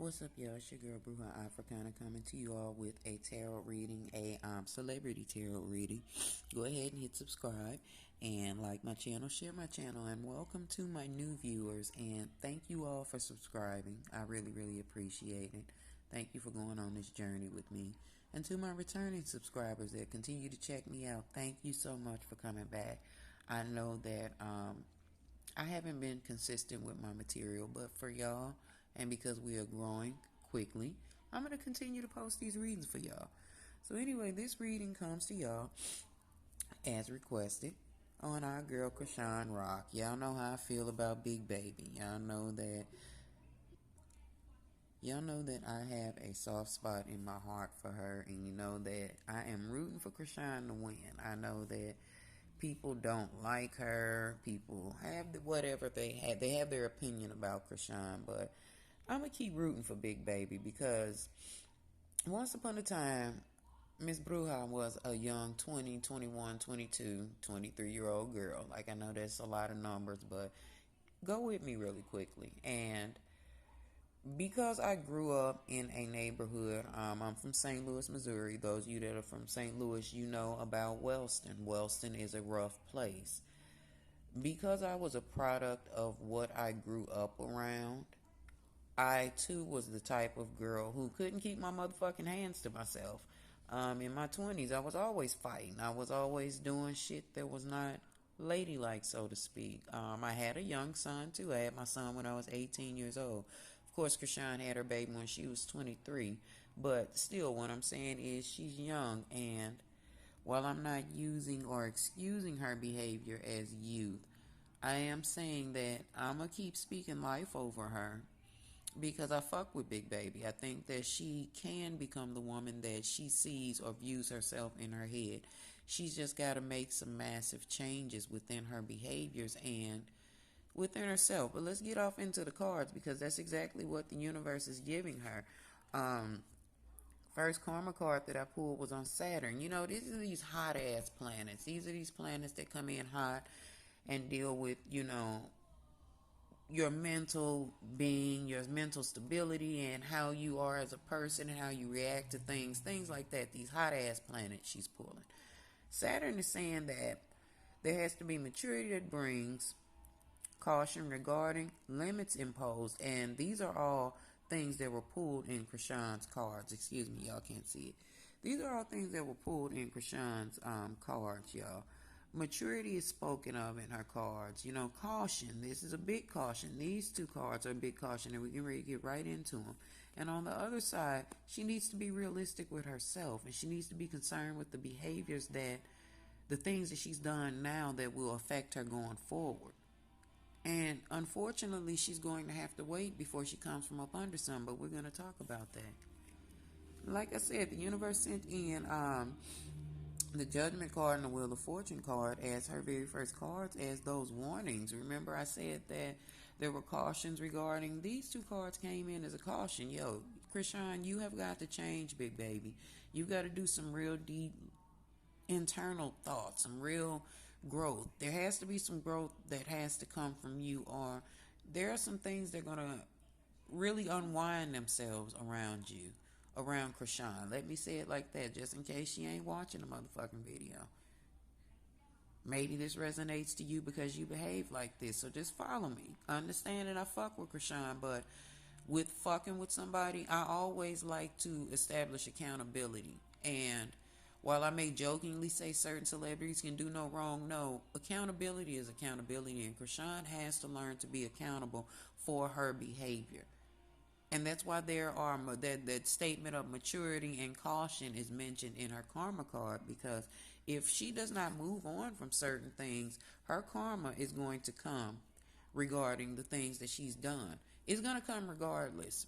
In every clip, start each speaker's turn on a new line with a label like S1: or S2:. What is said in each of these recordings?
S1: What's up, y'all? It's your girl, Bruja Africana, coming to you all with a tarot reading, a celebrity tarot reading. Go ahead and hit subscribe and like my channel, share my channel, and welcome to my new viewers. And thank you all for subscribing. I really appreciate it. Thank you for going on this journey with me. And to my returning subscribers that continue to check me out, thank you so much for coming back. I know that I haven't been consistent with my material, but for y'all, and because we are growing quickly, I'm going to continue to post these readings for y'all. So anyway, this reading comes to y'all as requested on our girl Chrisean Rock. Y'all know how I feel about Big Baby. Y'all know that I have a soft spot in my heart for her, and you know that I am rooting for Chrisean to win. I know that people don't like her. People have whatever they have their opinion about Chrisean, but I'm gonna keep rooting for Big Baby because once upon a time, Miss Bruja was a young 20, 21, 22, 23-year-old girl. Like, I know that's a lot of numbers, but go with me really quickly. And because I grew up in a neighborhood, I'm from St. Louis, Missouri. Those of you that are from St. Louis, you know about Wellston. Wellston is a rough place. Because I was a product of what I grew up around, I too was the type of girl who couldn't keep my motherfucking hands to myself. In my 20s, I was always fighting. I was always doing shit that was not ladylike, so to speak. I had a young son too. I had my son when I was 18 years old. Of course, Chrisean had her baby when she was 23. But still, what I'm saying is she's young, and while I'm not using or excusing her behavior as youth, I am saying that I'm going to keep speaking life over her because I fuck with Big Baby. I think that she can become the woman that she sees or views herself in her head. She's just got to make some massive changes within her behaviors and within herself. But let's get off into the cards because that's exactly what the universe is giving her. First karma card that I pulled was on Saturn. You know, these are these hot ass planets. These are these planets that come in hot and deal with, your mental being, your mental stability, and how you are as a person and how you react to things like that. These hot ass planets she's pulling. Saturn is saying that there has to be maturity that brings caution regarding limits imposed, and these are all things that were pulled in Chrisean's cards. Excuse me, y'all can't see it. These are all things that were pulled in Chrisean's cards, y'all. Maturity is spoken of in her cards. Caution. This is a big caution. These two cards are a big caution, and we're getting ready to get right into them. And on the other side, she needs to be realistic with herself, and she needs to be concerned with the behaviors the things that she's done now that will affect her going forward. And unfortunately, she's going to have to wait before she comes from up under some, but we're going to talk about that. Like I said, the universe sent in the Judgment card and the Wheel of Fortune card as her very first cards as those warnings. Remember I said that there were cautions regarding these two cards came in as a caution. Yo, Chrisean, you have got to change, Big Baby. You got to do some real deep internal thoughts, some real growth. There has to be some growth that has to come from you, or there are some things that are going to really unwind themselves around you, around Chrisean. Let me say it like that, just in case she ain't watching the motherfucking video. Maybe this resonates to you because you behave like this, so just follow me. Understand that I fuck with Chrisean, but with fucking with somebody, I always like to establish accountability. And while I may jokingly say certain celebrities can do no wrong, no, accountability is accountability, and Chrisean has to learn to be accountable for her behavior. And that's why there are that statement of maturity and caution is mentioned in her karma card, because if she does not move on from certain things, her karma is going to come regarding the things that she's done. It's going to come regardless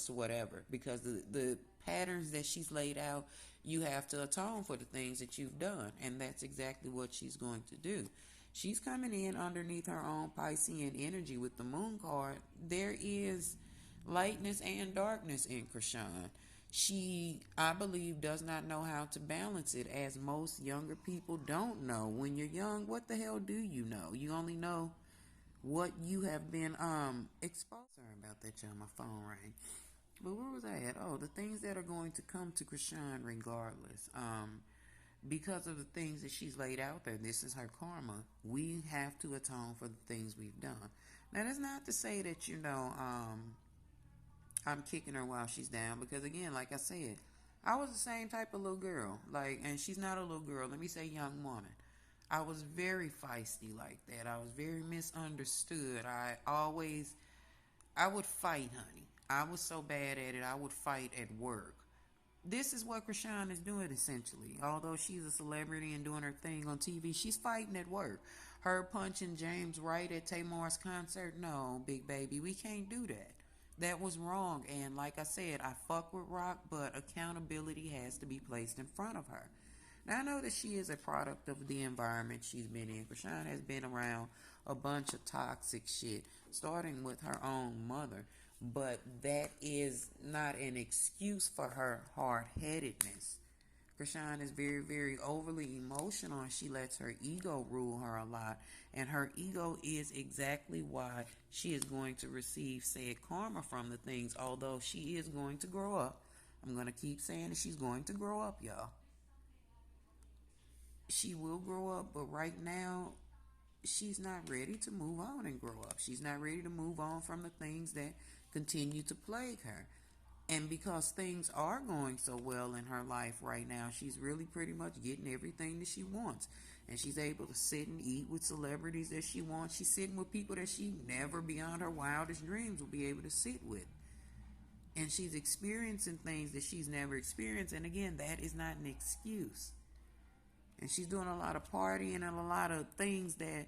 S1: to whatever, because the patterns that she's laid out, you have to atone for the things that you've done, and that's exactly what she's going to do. She's coming in underneath her own Piscean energy with the moon card. There is lightness and darkness in Chrisean. She, I believe, does not know how to balance it, as most younger people don't know. When you're young, what the hell do you know? You only know what you have been exposed. Sorry about that, y'all. My phone rang. But where was I at? Oh, the things that are going to come to Chrisean regardless. Because of the things that she's laid out there, this is her karma. We have to atone for the things we've done. Now, that's not to say that, I'm kicking her while she's down, because again, like I said, I was the same type of little girl. Like, and she's not a little girl. Let me say young woman. I was very feisty like that. I was very misunderstood. I would fight, honey. I was so bad at it, I would fight at work. This is what Chrisean is doing essentially. Although she's a celebrity and doing her thing on TV, she's fighting at work. Her punching James Wright at Tamar's concert, no, big baby, we can't do that. That was wrong. And like I said, I fuck with Rock, but accountability has to be placed in front of her. Now I know that she is a product of the environment she's been in. Chrisean has been around a bunch of toxic shit, starting with her own mother. But that is not an excuse for her hard headedness. Chrisean is very, very overly emotional, and she lets her ego rule her a lot. And her ego is exactly why she is going to receive said karma from the things, although she is going to grow up. I'm going to keep saying that she's going to grow up, y'all. She will grow up, but right now, she's not ready to move on and grow up. She's not ready to move on from the things that continue to plague her. And because things are going so well in her life right now, she's really pretty much getting everything that she wants. And she's able to sit and eat with celebrities that she wants. She's sitting with people that she never, beyond her wildest dreams, will be able to sit with. And she's experiencing things that she's never experienced. And again, that is not an excuse. And she's doing a lot of partying and a lot of things that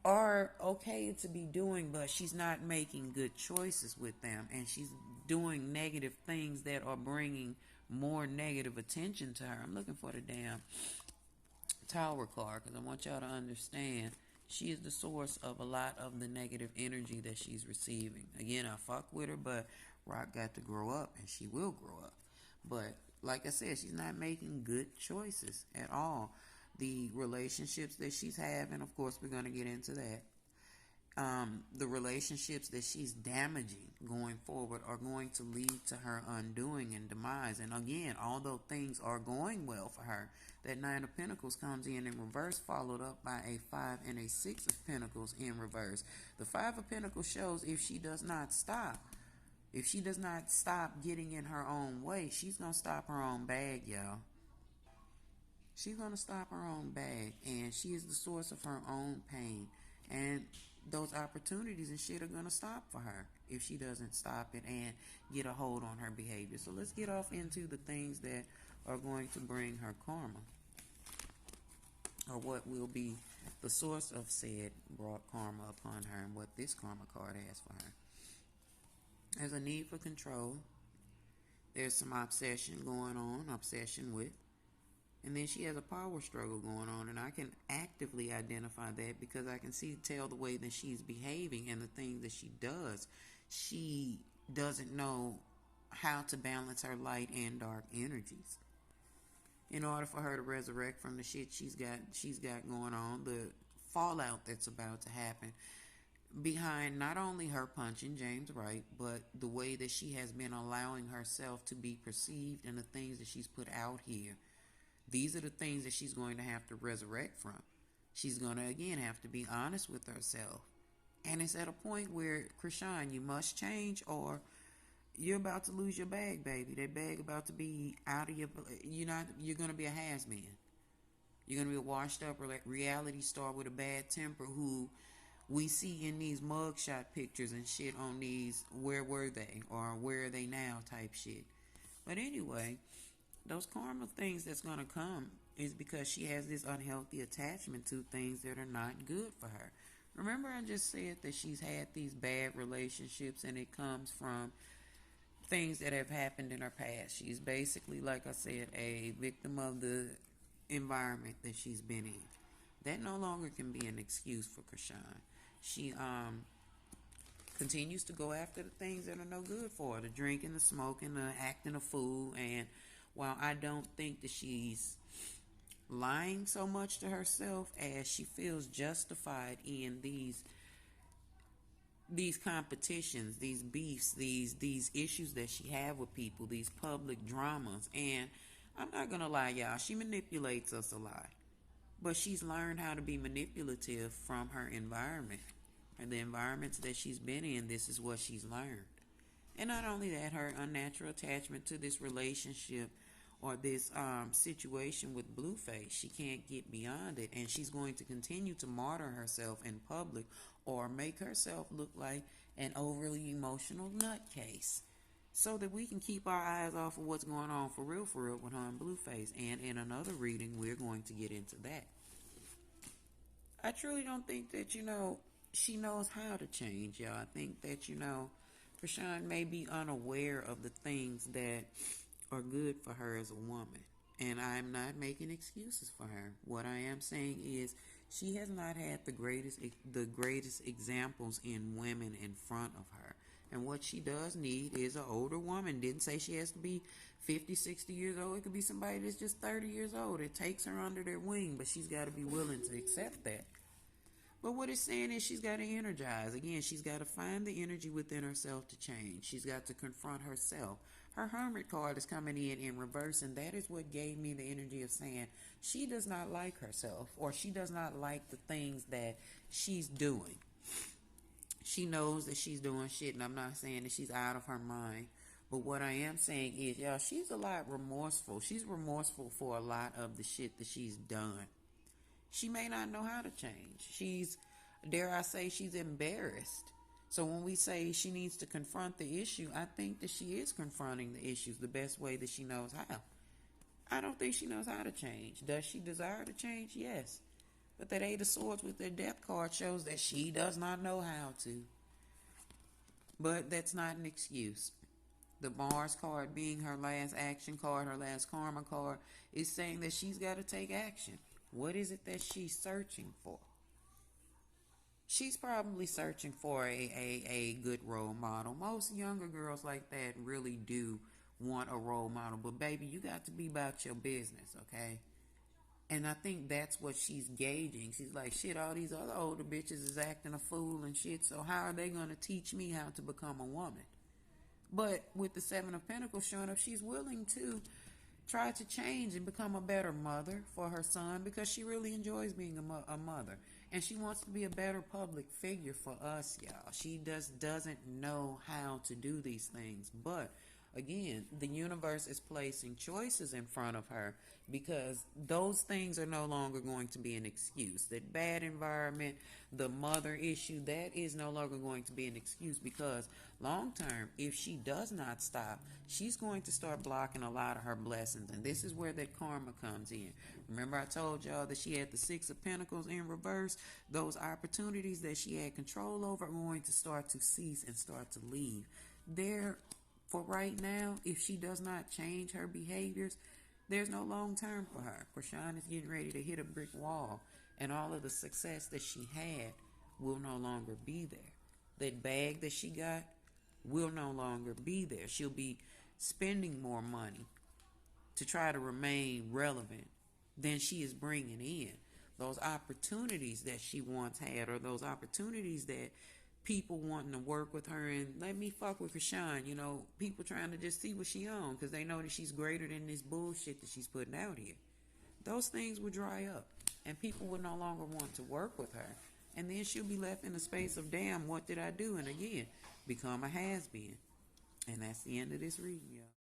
S1: are okay to be doing, but she's not making good choices with them. And she's doing negative things that are bringing more negative attention to her. I'm looking for the damn Tower card because I want y'all to understand she is the source of a lot of the negative energy that she's receiving. Again, I fuck with her, but Rock got to grow up, and she will grow up. But like I said, she's not making good choices at all. The relationships that she's having, of course, we're going to get into that. The relationships that she's damaging going forward are going to lead to her undoing and demise. And again, although things are going well for her, that Nine of Pentacles comes in reverse, followed up by a Five and a Six of Pentacles in reverse. The Five of Pentacles shows if she does not stop, if she does not stop getting in her own way, she's going to stop her own bag, y'all. She's going to stop her own bag, and she is the source of her own pain. And those opportunities and shit are going to stop for her if she doesn't stop it and get a hold on her behavior. So let's get off into the things that are going to bring her karma, or what will be the source of said brought karma upon her, and what this karma card has for her. There's a need for control. There's some obsession going on, obsession with. And then she has a power struggle going on, and I can actively identify that because I can tell the way that she's behaving and the things that she does. She doesn't know how to balance her light and dark energies. In order for her to resurrect from the shit she's got going on, the fallout that's about to happen behind not only her punching James Wright, but the way that she has been allowing herself to be perceived and the things that she's put out here. These are the things that she's going to have to resurrect from. She's going to, again, have to be honest with herself. And it's at a point where, Chrisean, you must change, or you're about to lose your bag, baby. That bag about to be out of your... You're going to be a has-been. You're going to be a washed-up reality star with a bad temper who we see in these mugshot pictures and shit on these where were they or where are they now type shit. But anyway, those karma things that's going to come is because she has this unhealthy attachment to things that are not good for her. Remember I just said that she's had these bad relationships and it comes from things that have happened in her past. She's basically, like I said, a victim of the environment that she's been in. That no longer can be an excuse for Chrisean. She continues to go after the things that are no good for her. The drinking, the smoking, the acting a fool. And while I don't think that she's lying so much to herself as she feels justified in these these competitions, these beefs, these issues that she have with people, these public dramas. And I'm not gonna lie, y'all, she manipulates us a lot. But she's learned how to be manipulative from her environment. And the environments that she's been in, this is what she's learned. And not only that, her unnatural attachment to this relationship or this situation with Blueface, she can't get beyond it, and she's going to continue to martyr herself in public or make herself look like an overly emotional nutcase, so that we can keep our eyes off of what's going on for real with her and Blueface. And in another reading, we're going to get into that. I truly don't think that, she knows how to change, y'all. I think that, Chrisean may be unaware of the things that are good for her as a woman. And I'm not making excuses for her. What I am saying is she has not had the greatest examples in women in front of her. And what she does need is an older woman. Didn't say she has to be 50, 60 years old. It could be somebody that's just 30 years old. It takes her under their wing, but she's got to be willing to accept that. But what it's saying is she's got to energize. Again, she's got to find the energy within herself to change. She's got to confront herself. Her Hermit card is coming in reverse, and that is what gave me the energy of saying she does not like herself, or she does not like the things that she's doing. She knows that she's doing shit, and I'm not saying that she's out of her mind. But what I am saying is, y'all, she's a lot remorseful. She's remorseful for a lot of the shit that she's done. She may not know how to change. Dare I say, she's embarrassed. So when we say she needs to confront the issue, I think that she is confronting the issues the best way that she knows how. I don't think she knows how to change. Does she desire to change? Yes. But that Eight of Swords with their Death card shows that she does not know how to. But that's not an excuse. The Mars card, being her last action card, her last karma card, is saying that she's got to take action. What is it that she's searching for? She's probably searching for a good role model. Most younger girls like that really do want a role model. But baby, you got to be about your business, okay? And I think that's what she's gauging. She's like, shit, all these other older bitches is acting a fool and shit, so how are they going to teach me how to become a woman? But with the Seven of Pentacles showing up, she's willing to try to change and become a better mother for her son, because she really enjoys being a mother. And she wants to be a better public figure for us, y'all. She doesn't know how to do these things. But again, the universe is placing choices in front of her, because those things are no longer going to be an excuse. That bad environment, the mother issue, that is no longer going to be an excuse, because long term, if she does not stop, she's going to start blocking a lot of her blessings. And this is where that karma comes in. Remember I told y'all that she had the Six of Pentacles in reverse? Those opportunities that she had control over are going to start to cease and start to leave. For right now, if she does not change her behaviors, there's no long term for her. Chrisean is getting ready to hit a brick wall, and all of the success that she had will no longer be there. That bag that she got will no longer be there. She'll be spending more money to try to remain relevant than she is bringing in. Those opportunities that she once had, or those opportunities that people wanting to work with her and let me fuck with Chrisean, people trying to just see what she on because they know that she's greater than this bullshit that she's putting out here. Those things will dry up, and people will no longer want to work with her. And then she'll be left in the space of, damn, what did I do? And again, become a has-been. And that's the end of this reading, y'all.